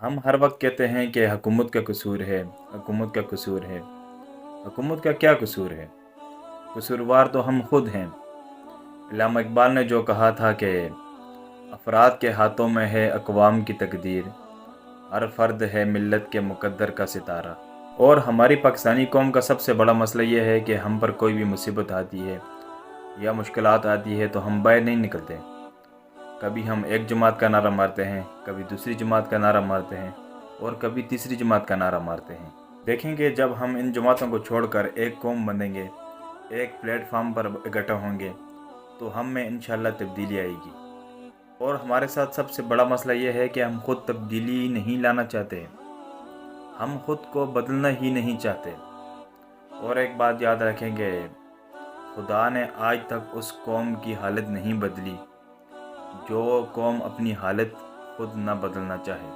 हम हर वक्त कहते हैं कि हुकूमत का कसूर है, हुकूमत का कसूर है। हुकूमत का क्या कसूर है? कसूरवार तो हम खुद हैं। अल्लामा इकबाल ने जो कहा था कि अफराद के हाथों में है अक़वाम की तकदीर, हर फ़र्द है मिल्लत के मुक़द्दर का सितारा। और हमारी पाकिस्तानी कौम का सबसे बड़ा मसला ये है कि हम पर कोई भी मुसीबत आती है या मुश्किलात आती है तो हम बाहर नहीं निकलते। कभी हम एक जमात का नारा मारते हैं, कभी दूसरी जमात का नारा मारते हैं और कभी तीसरी जमात का नारा मारते हैं। देखेंगे जब हम इन जमातों को छोड़कर एक कौम बनेंगे, एक प्लेटफार्म पर इकट्ठा होंगे तो हम में इंशाल्लाह तब्दीली आएगी। और हमारे साथ सबसे बड़ा मसला ये है कि हम खुद तब्दीली नहीं लाना चाहते, हम खुद को बदलना ही नहीं चाहते। और एक बात याद रखेंगे, खुदा ने आज तक उस कौम की हालत नहीं बदली जो कौम अपनी हालत खुद ना बदलना चाहे।